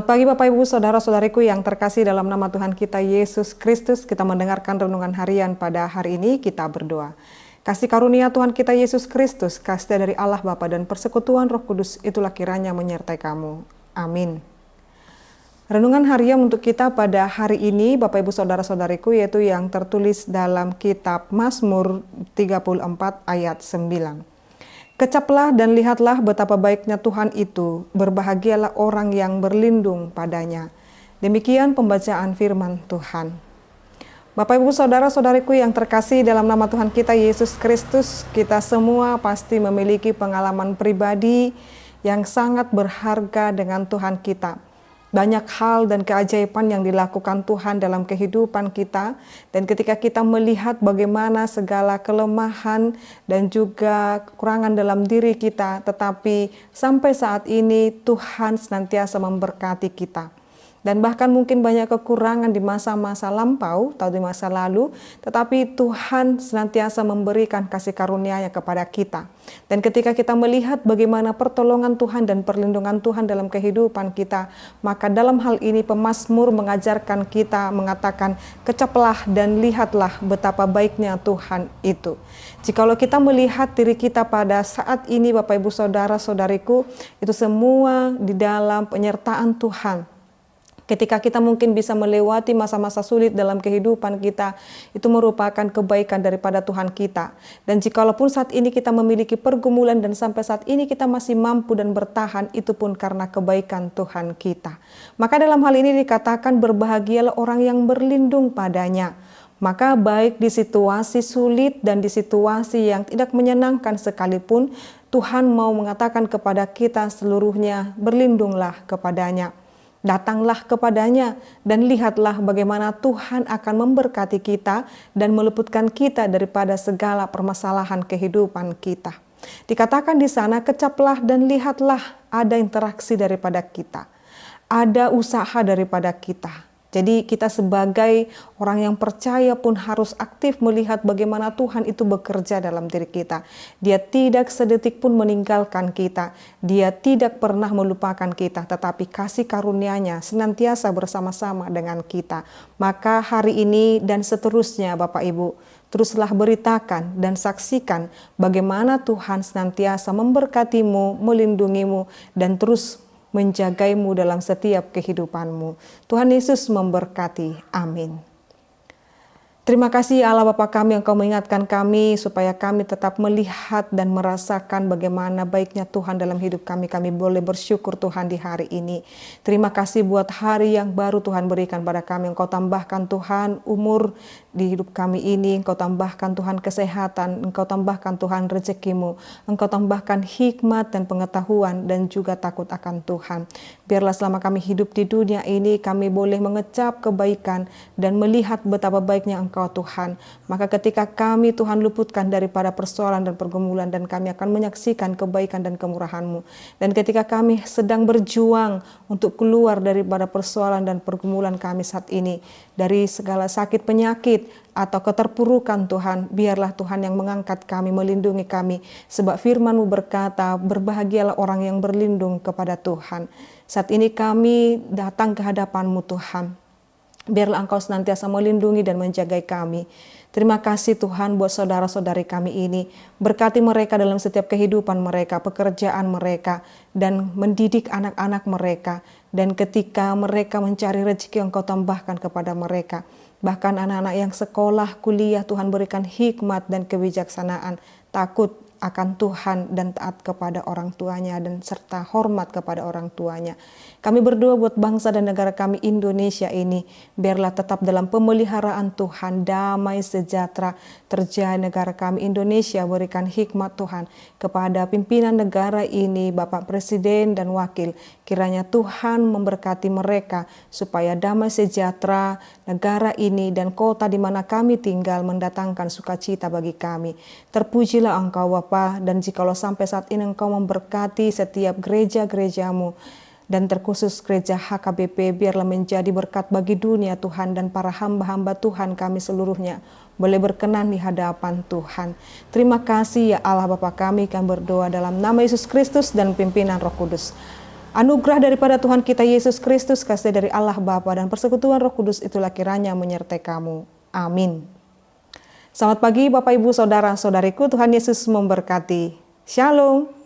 Selamat pagi Bapak Ibu Saudara-saudariku yang terkasih dalam nama Tuhan kita Yesus Kristus. Kita mendengarkan renungan harian pada hari ini, kita berdoa. Kasih karunia Tuhan kita Yesus Kristus, kasih dari Allah Bapa dan persekutuan Roh Kudus itulah kiranya menyertai kamu. Amin. Renungan harian untuk kita pada hari ini Bapak Ibu Saudara-saudariku yaitu yang tertulis dalam kitab Mazmur 34 ayat 9. Kecaplah dan lihatlah betapa baiknya Tuhan itu, berbahagialah orang yang berlindung padanya. Demikian pembacaan firman Tuhan. Bapak Ibu Saudara-saudariku yang terkasih dalam nama Tuhan kita Yesus Kristus, kita semua pasti memiliki pengalaman pribadi yang sangat berharga dengan Tuhan kita. Banyak hal dan keajaiban yang dilakukan Tuhan dalam kehidupan kita, dan ketika kita melihat bagaimana segala kelemahan dan juga kekurangan dalam diri kita, tetapi sampai saat ini Tuhan senantiasa memberkati kita. Dan bahkan mungkin banyak kekurangan di masa-masa lampau atau di masa lalu, tetapi Tuhan senantiasa memberikan kasih karunia-Nya kepada kita. Dan ketika kita melihat bagaimana pertolongan Tuhan dan perlindungan Tuhan dalam kehidupan kita, maka dalam hal ini pemazmur mengajarkan kita mengatakan, kecaplah dan lihatlah betapa baiknya Tuhan itu. Jikalau kita melihat diri kita pada saat ini Bapak Ibu Saudara-saudariku, itu semua di dalam penyertaan Tuhan. Ketika kita mungkin bisa melewati masa-masa sulit dalam kehidupan kita, itu merupakan kebaikan daripada Tuhan kita. Dan jikalaupun saat ini kita memiliki pergumulan dan sampai saat ini kita masih mampu dan bertahan, itu pun karena kebaikan Tuhan kita. Maka dalam hal ini dikatakan berbahagialah orang yang berlindung padanya. Maka baik di situasi sulit dan di situasi yang tidak menyenangkan sekalipun, Tuhan mau mengatakan kepada kita seluruhnya, berlindunglah kepadanya. Datanglah kepadanya dan lihatlah bagaimana Tuhan akan memberkati kita dan meluputkan kita daripada segala permasalahan kehidupan kita. Dikatakan di sana, kecaplah dan lihatlah, ada interaksi daripada kita. Ada usaha daripada kita. Jadi kita sebagai orang yang percaya pun harus aktif melihat bagaimana Tuhan itu bekerja dalam diri kita. Dia tidak sedetik pun meninggalkan kita. Dia tidak pernah melupakan kita, tetapi kasih karunia-Nya senantiasa bersama-sama dengan kita. Maka hari ini dan seterusnya Bapak Ibu, teruslah beritakan dan saksikan bagaimana Tuhan senantiasa memberkatimu, melindungimu, dan terus menjagaimu dalam setiap kehidupanmu. Tuhan Yesus memberkati. Amin. Terima kasih Allah Bapa kami, Engkau mengingatkan kami supaya kami tetap melihat dan merasakan bagaimana baiknya Tuhan dalam hidup kami. Kami boleh bersyukur Tuhan di hari ini. Terima kasih buat hari yang baru Tuhan berikan pada kami. Engkau tambahkan Tuhan umur di hidup kami ini. Engkau tambahkan Tuhan kesehatan. Engkau tambahkan Tuhan rezekimu. Engkau tambahkan hikmat dan pengetahuan dan juga takut akan Tuhan. Biarlah selama kami hidup di dunia ini, kami boleh mengecap kebaikan dan melihat betapa baiknya Engkau Tuhan. Maka ketika kami Tuhan luputkan daripada persoalan dan pergumulan, dan kami akan menyaksikan kebaikan dan kemurahan-Mu. Dan ketika kami sedang berjuang untuk keluar daripada persoalan dan pergumulan kami saat ini, dari segala sakit penyakit atau keterpurukan Tuhan, biarlah Tuhan yang mengangkat kami, melindungi kami. Sebab firman-Mu berkata, berbahagialah orang yang berlindung kepada Tuhan. Saat ini kami datang ke hadapan-Mu Tuhan. Biarlah Engkau senantiasa melindungi dan menjagai kami. Terima kasih Tuhan buat saudara-saudari kami ini. Berkati mereka dalam setiap kehidupan mereka, pekerjaan mereka, dan mendidik anak-anak mereka. Dan ketika mereka mencari rezeki, Engkau tambahkan kepada mereka. Bahkan anak-anak yang sekolah, kuliah, Tuhan berikan hikmat dan kebijaksanaan, takut akan Tuhan dan taat kepada orang tuanya, dan serta hormat kepada orang tuanya. Kami berdoa buat bangsa dan negara kami Indonesia ini, biarlah tetap dalam pemeliharaan Tuhan, damai sejahtera terjadi negara kami Indonesia. Berikan hikmat Tuhan kepada pimpinan negara ini, Bapak Presiden dan Wakil. Kiranya Tuhan memberkati mereka supaya damai sejahtera negara ini dan kota di mana kami tinggal mendatangkan sukacita bagi kami. Terpujilah Engkau Bapa, dan jikalau sampai saat ini Engkau memberkati setiap gereja-gerejamu, dan terkhusus gereja HKBP, biarlah menjadi berkat bagi dunia Tuhan, dan para hamba-hamba Tuhan kami seluruhnya boleh berkenan di hadapan Tuhan. Terima kasih ya Allah Bapa kami berdoa dalam nama Yesus Kristus dan pimpinan Roh Kudus. Anugerah daripada Tuhan kita Yesus Kristus, kasih dari Allah Bapa dan persekutuan Roh Kudus itulah kiranya menyertai kamu. Amin. Selamat pagi Bapak Ibu Saudara-saudariku, Tuhan Yesus memberkati. Shalom.